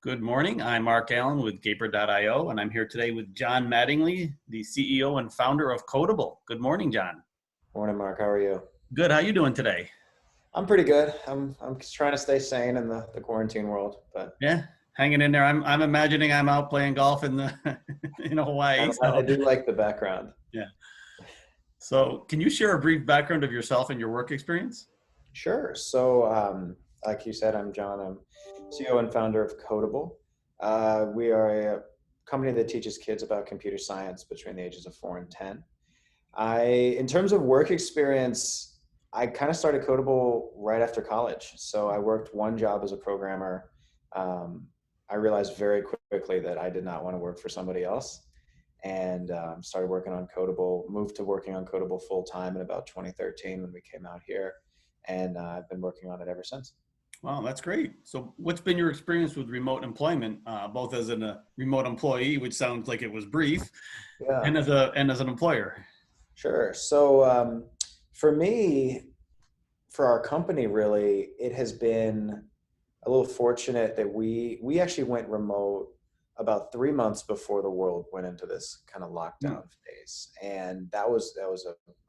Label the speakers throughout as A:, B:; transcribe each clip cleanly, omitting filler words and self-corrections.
A: Good morning. I'm Mark Allen with Gaper.io, and I'm here today with Jon Mattingly, the CEO and founder of Kodable. Good morning, Jon.
B: Morning, Mark. How are you?
A: Good. How you doing today?
B: I'm pretty good. I'm just trying to stay sane in the quarantine world, but
A: Yeah, hanging in there. I'm imagining I'm out playing golf in the in Hawaii.
B: I
A: So
B: do like the background.
A: yeah. So can you share a brief background of yourself and your work experience?
B: Sure. Like you said, I'm John. I'm CEO and founder of Kodable. We are a company that teaches kids about computer science between the ages of 4 and 10. In terms of work experience, I kind of started Kodable right after college. So I worked one job as a programmer. Um, I realized very quickly that I did not want to work for somebody else, and started working on Kodable. Moved to working on Kodable full time in about 2013 when we came out here, and I've been working on it ever since.
A: Wow, that's great. So what's been your experience with remote employment, both as a remote employee, which sounds like it was brief,
B: Yeah.
A: and as an employer?
B: Sure. For me, for our company, really, it has been a little fortunate that we actually went remote about 3 months before the world went into this kind of
A: Hmm.
B: lockdown phase, and that was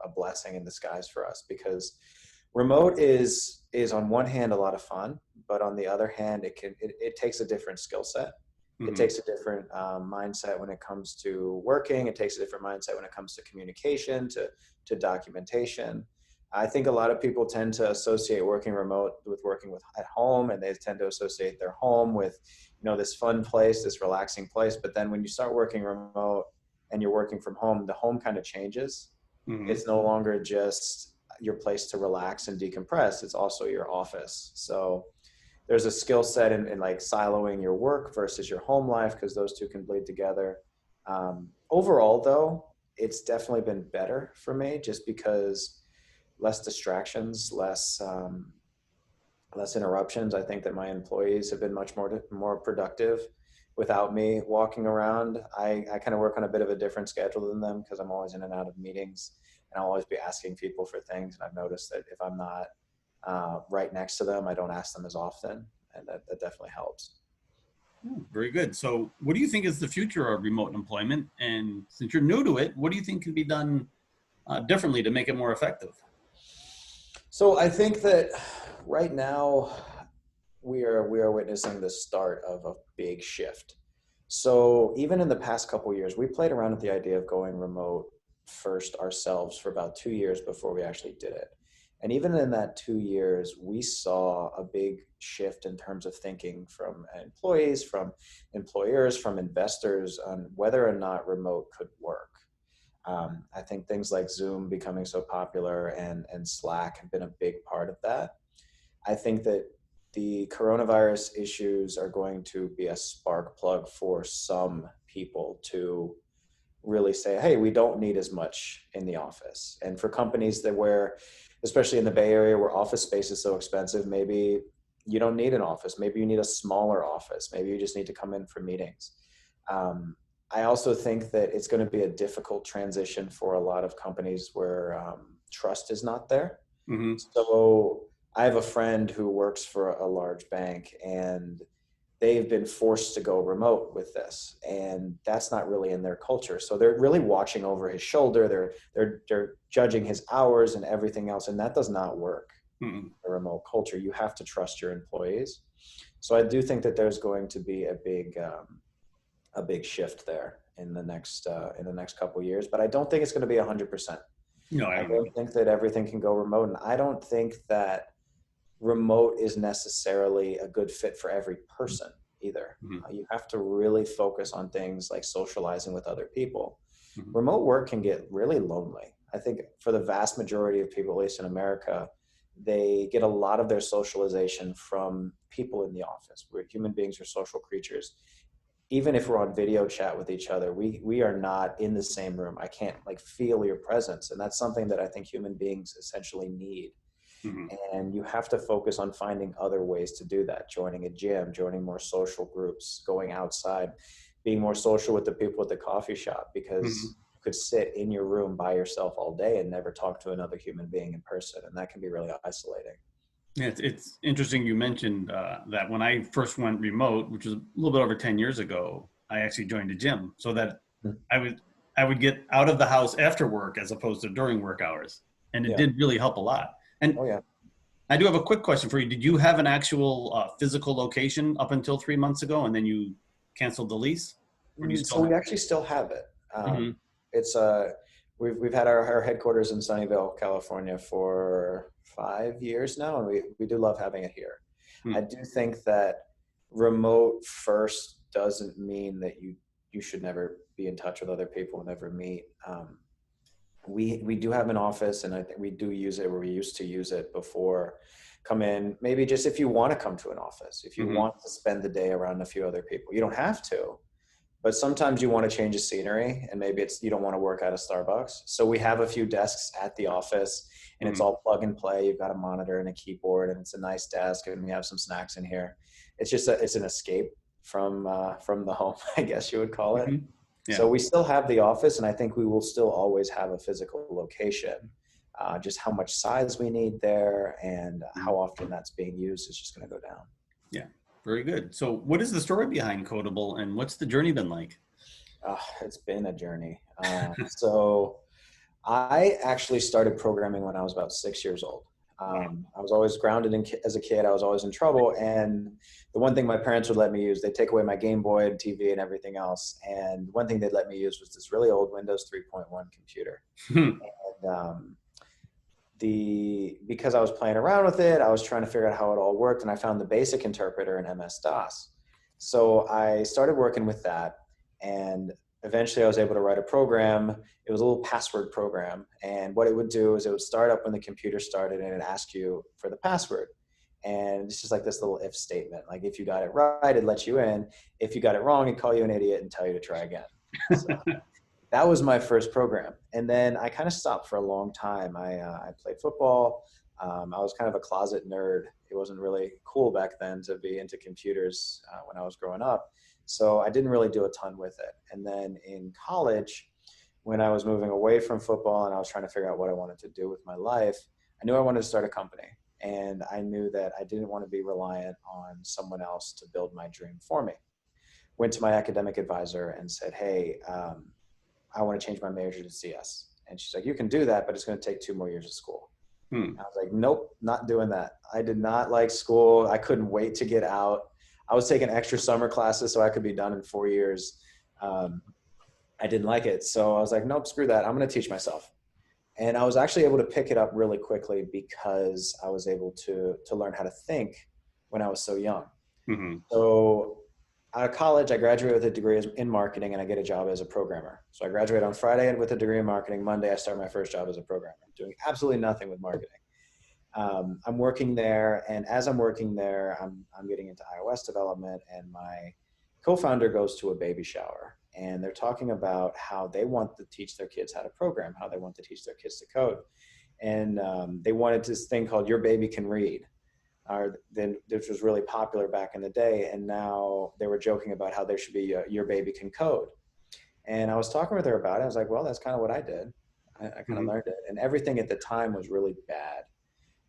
B: a blessing in disguise for us because remote is on one hand a lot of fun, but on the other hand, it takes a different skill set. It
A: Hmm.
B: takes a different mindset when it comes to working. It takes a different mindset when it comes to communication, to documentation. I think a lot of people tend to associate working remote with working with at home, and they tend to associate their home with, this fun place, this relaxing place. But then when you start working remote and you're working from home, the home kind of changes.
A: Hmm.
B: It's no longer just your place to relax and decompress. It's also your office. So there's a skill set in like siloing your work versus your home life because those two can bleed together. Overall, though, it's definitely been better for me just because less distractions, less interruptions. I think that my employees have been much more productive without me walking around. I kind of work on a bit of a different schedule than them because I'm always in and out of meetings, and I'll always be asking people for things. And I've noticed that if I'm not right next to them, I don't ask them as often, and that definitely helps.
A: Oh, very good. So, what do you think is the future of remote employment? And since you're new to it, what do you think can be done differently to make it more effective?
B: So I think that right now we are witnessing the start of a big shift. So even in the past couple years, we played around with the idea of going remote first ourselves for about 2 years before we actually did it. And even in that 2 years, we saw a big shift in terms of thinking from employees, from employers, from investors on whether or not remote could work. I think things like Zoom becoming so popular and Slack have been a big part of that. I think that the coronavirus issues are going to be a spark plug for some people to really say, hey, we don't need as much in the office. And for companies especially in the Bay Area where office space is so expensive, maybe you don't need an office. Maybe you need a smaller office. Maybe you just need to come in for meetings. Um, I also think that it's going to be a difficult transition for a lot of companies where trust is not there.
A: Hmm.
B: So I have a friend who works for a large bank, and they've been forced to go remote with this, and that's not really in their culture. So they're really watching over his shoulder. They're judging his hours and everything else, and that does not work
A: Hmm.
B: in a remote culture. You have to trust your employees. So I do think that there's going to be a big shift there in the next couple of years, but I don't think it's going to be 100%.
A: No, I
B: I
A: don't know.
B: don't think that everything can go remote, and I don't think that remote is necessarily a good fit for every person either.
A: Hmm.
B: You have to really focus on things like socializing with other people.
A: Hmm.
B: Remote work can get really lonely. I think for the vast majority of people, at least in America, they get a lot of their socialization from people in the office. We're human beings are social creatures. Even if we're on video chat with each other, we are not in the same room. I can't like feel your presence, and that's something that I think human beings essentially need.
A: Hmm.
B: And you have to focus on finding other ways to do that, joining a gym, joining more social groups, going outside, being more social with the people at the coffee shop,
A: Hmm.
B: because you could sit in your room by yourself all day and never talk to another human being in person, and that can be really isolating.
A: Yeah, it's interesting you mentioned that when I first went remote, which was a little bit over 10 years ago, I actually joined a gym so that
B: Mm.
A: I would I would get out of the house after work as opposed to during work hours. And it
B: Yeah.
A: did really help a lot. And
B: Oh yeah.
A: I do have a quick question for you. Did you have an actual physical location up until 3 months ago and then you canceled the lease? Or do you
B: So
A: still
B: we
A: have?
B: actually still have it.
A: Hmm.
B: It's we've had our headquarters in Sunnyvale, California for 5 years now, and we do love having it here. I do think that remote first doesn't mean that you should never be in touch with other people, never meet. We do have an office, and I think we do use it, where we used to use it before. Come in, maybe just if you want to come to an office, if you
A: Hmm.
B: want to spend the day around a few other people. You don't have to, but sometimes you want to change the scenery, and maybe it's you don't want to work at a Starbucks. So we have a few desks at the office, and it's
A: Hmm.
B: all plug and play. You've got a monitor and a keyboard, and it's a nice desk, and we have some snacks in here. It's just it's an escape from the home, I guess you would call it.
A: Hmm.
B: So
A: Yeah.
B: we still have the office, and I think we will still always have a physical location. Just how much size we need there and how often that's being used is just going to go down.
A: Yeah. Very good. So what is the story behind Kodable and what's the journey been like?
B: It's been a journey. So I actually started programming when I was about 6 years old.
A: Wow.
B: I was always grounded as a kid. I was always in trouble. And the one thing my parents would let me use, they'd take away my Game Boy and TV and everything else. And one thing they'd let me use was this really old Windows 3.1 computer. And because I was playing around with it, I was trying to figure out how it all worked. And I found the basic interpreter in MS-DOS. So I started working with that. And eventually I was able to write a program. It was a little password program. And what it would do is it would start up when the computer started and it'd ask you for the password. And it's just like this little if statement. Like if you got it right, it lets you in. If you got it wrong, it'd call you an idiot and tell you to try again. So that was my first program. And then I kind of stopped for a long time. I played football. I was kind of a closet nerd. It wasn't really cool back then to be into computers when I was growing up. So I didn't really do a ton with it. And then in college, when I was moving away from football and I was trying to figure out what I wanted to do with my life, I knew I wanted to start a company. And I knew that I didn't want to be reliant on someone else to build my dream for me. Went to my academic advisor and said, hey, I want to change my major to CS. And she's like, you can do that, but it's going to take 2 more years of school.
A: Hmm.
B: I was like, nope, not doing that. I did not like school. I couldn't wait to get out. I was taking extra summer classes so I could be done in 4 years. I didn't like it. So I was like, nope, screw that. I'm going to teach myself. And I was actually able to pick it up really quickly because I was able to learn how to think when I was so young.
A: Hmm.
B: So out of college, I graduated with a degree in marketing and I get a job as a programmer. So I graduate on Friday with a degree in marketing. Monday, I start my first job as a programmer, doing absolutely nothing with marketing. I'm working there, and as I'm working there, I'm getting into iOS development, and my co-founder goes to a baby shower, and they're talking about how they want to teach their kids how to program, how they want to teach their kids to code. And they wanted this thing called Your Baby Can Read, which was really popular back in the day. And now they were joking about how there should be Your Baby Can Code. And I was talking with her about it. I was like, well, that's kind of what I did. I kind of learned it. And everything at the time was really bad.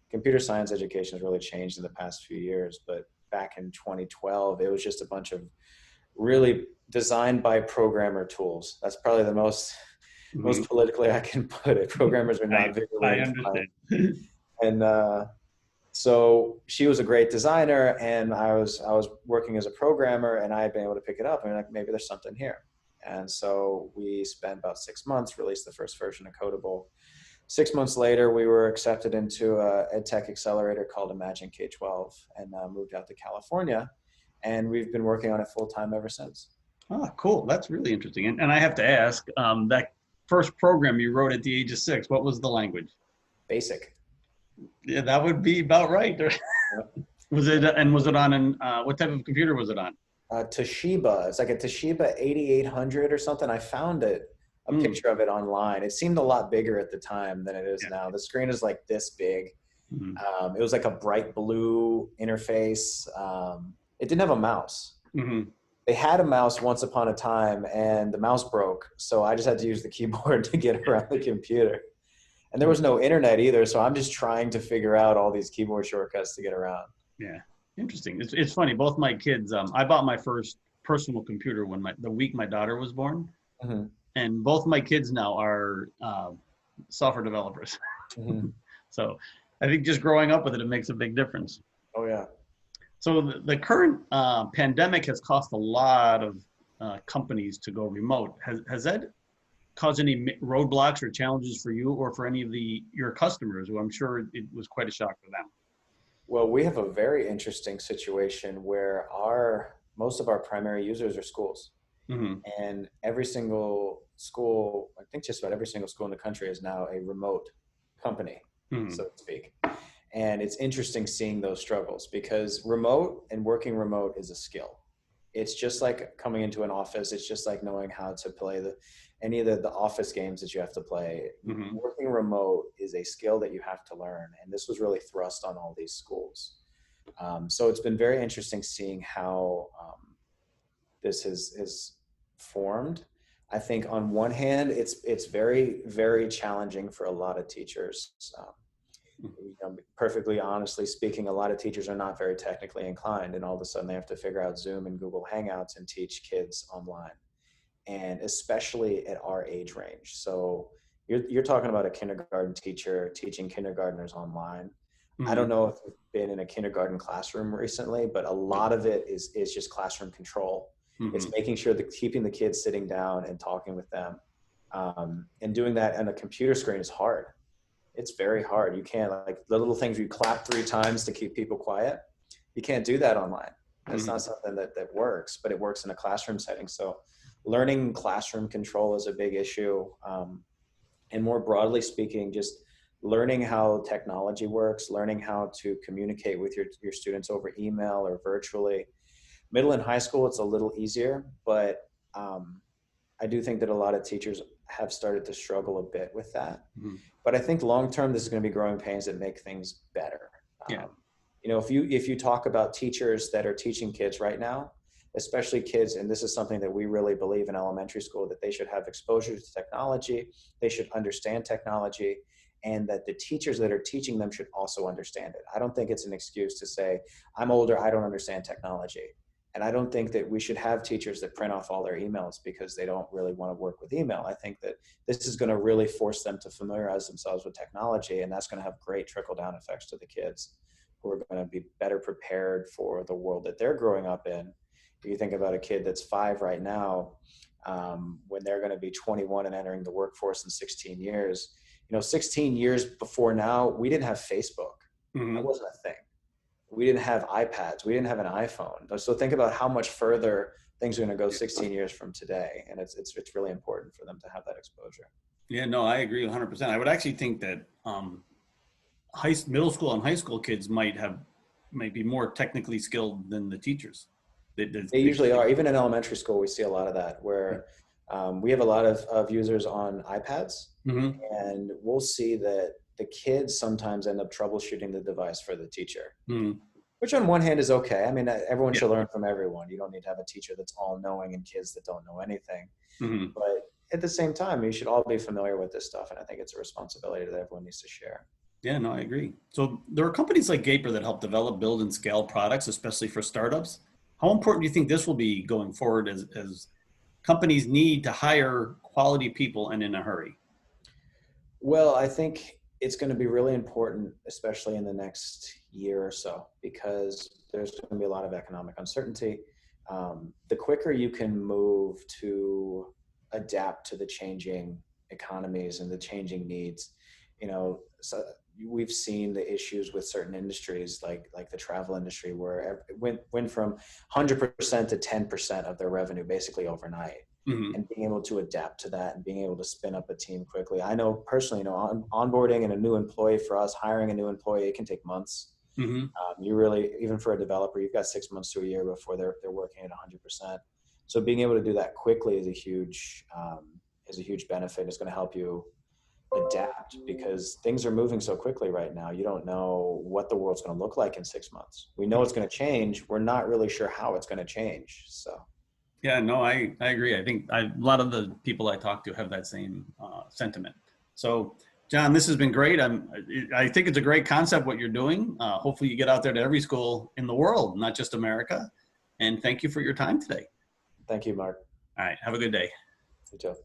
B: Computer science education has really changed in the past few years. But back in 2012, it was just a bunch of really designed by programmer tools. That's probably the most
A: Hmm.
B: politically I can put it. Programmers are not
A: I
B: visually inclined.
A: understand.
B: And so she was a great designer, and I was working as a programmer, and I had been able to pick it up and like, maybe there's something here. And so we spent about 6 months, released the first version of Kodable. 6 months later, we were accepted into a ed tech accelerator called Imagine K-12 and moved out to California. And we've been working on it full time ever since.
A: Oh, cool. That's really interesting. And I have to ask, that first program you wrote at the age of 6, what was the language?
B: Basic.
A: Yeah, that would be about right.
B: Yep.
A: Was it, and was it on an, what type of computer was it on?
B: Toshiba. It's like a Toshiba 8800 or something. I found a
A: Mm,
B: picture of it online. It seemed a lot bigger at the time than it is
A: yeah.
B: now. The screen is like this big.
A: Mhm.
B: It was like a bright blue interface. It didn't have a mouse.
A: Mhm.
B: They had a mouse once upon a time, and the mouse broke. So I just had to use the keyboard to get around the computer. And there was no internet either, so I'm just trying to figure out all these keyboard shortcuts to get around.
A: Yeah, interesting. It's funny. Both my kids, I bought my first personal computer when the week my daughter was born,
B: Hmm.
A: and both my kids now are software developers.
B: Hmm.
A: So I think just growing up with it, it makes a big difference.
B: Oh yeah.
A: So the current pandemic has cost a lot of companies to go remote. Has that caused any roadblocks or challenges for you or for any of your customers, who I'm sure it was quite a shock for them?
B: Well, we have a very interesting situation where most of our primary users are schools.
A: Hmm.
B: And every single school, I think just about every single school in the country is now a remote company,
A: Hmm.
B: so to speak. And it's interesting seeing those struggles because remote and working remote is a skill. It's just like coming into an office. It's just like knowing how to play any of the office games that you have to play.
A: Hmm.
B: Working remote is a skill that you have to learn. And this was really thrust on all these schools. So it's been very interesting seeing how this is formed. I think on one hand, it's very, very challenging for a lot of teachers. Perfectly honestly speaking, a lot of teachers are not very technically inclined, and all of a sudden they have to figure out Zoom and Google Hangouts and teach kids online, and especially at our age range. So you're talking about a kindergarten teacher teaching kindergartners online. I
A: Hmm.
B: don't know if you've been in a kindergarten classroom recently, but a lot of it is just classroom control. It's
A: Hmm.
B: making sure that keeping the kids sitting down and talking with them, and doing that on a computer screen is hard. It's very hard. You can't, like the little things you clap 3 times to keep people quiet. You can't do that online. That's not
A: Hmm.
B: something that works, but it works in a classroom setting. So learning classroom control is a big issue. And more broadly speaking, just learning how technology works, learning how to communicate with your students over email or virtually. Middle and high school, it's a little easier, but I do think that a lot of teachers have started to struggle a bit with that.
A: Hmm.
B: But I think long term, this is going to be growing pains that make things better.
A: Yeah.
B: If you talk about teachers that are teaching kids right now, especially kids, and this is something that we really believe in elementary school, that they should have exposure to technology, they should understand technology, and that the teachers that are teaching them should also understand it. I don't think it's an excuse to say, I'm older, I don't understand technology. And I don't think that we should have teachers that print off all their emails because they don't really want to work with email. I think that this is going to really force them to familiarize themselves with technology, and that's going to have great trickle down effects to the kids who are going to be better prepared for the world that they're growing up in. If you think about a kid that's 5 right now, when they're going to be 21 and entering the workforce in 16 years, 16 years before now, we didn't have Facebook. That
A: Hmm.
B: wasn't a thing. We didn't have iPads. We didn't have an iPhone. So think about how much further things are going to go 16 years from today. And it's really important for them to have that exposure.
A: Yeah, no, I agree 100%. I would actually think that middle school and high school kids might be more technically skilled than the teachers.
B: They usually are. Even in elementary school, we see a lot of that where we have a lot of users on iPads,
A: Hmm.
B: and we'll see that the kids sometimes end up troubleshooting the device for the teacher,
A: Hmm.
B: which on one hand is okay. I mean, everyone
A: Yeah.
B: should learn from everyone. You don't need to have a teacher that's all knowing and kids that don't know anything.
A: Hmm.
B: But at the same time, you should all be familiar with this stuff. And I think it's a responsibility that everyone needs to share.
A: Yeah, no, I agree. So there are companies like Gaper that help develop, build, and scale products, especially for startups. How important do you think this will be going forward as companies need to hire quality people and in a hurry?
B: Well, I think it's going to be really important, especially in the next year or so, because there's going to be a lot of economic uncertainty. The quicker you can move to adapt to the changing economies and the changing needs, so we've seen the issues with certain industries, like the travel industry, where it went from 100% to 10% of their revenue basically overnight,
A: Hmm.
B: and being able to adapt to that and being able to spin up a team quickly. I know personally, onboarding and a new employee for us, hiring a new employee, it can take months.
A: Hmm.
B: You really, even for a developer, you've got 6 months to a year before they're working at 100%. So being able to do that quickly is a huge benefit. It's going to help you adapt because things are moving so quickly right now. You don't know what the world's going to look like in 6 months. We know it's going to change. We're not really sure how it's going to change. So.
A: Yeah, no, I agree. I think a lot of the people I talk to have that same sentiment. So Jon, this has been great. I think it's a great concept what you're doing. Hopefully you get out there to every school in the world, not just America. And thank you for your time today.
B: Thank you, Mark.
A: All right. Have a good day.
B: You too.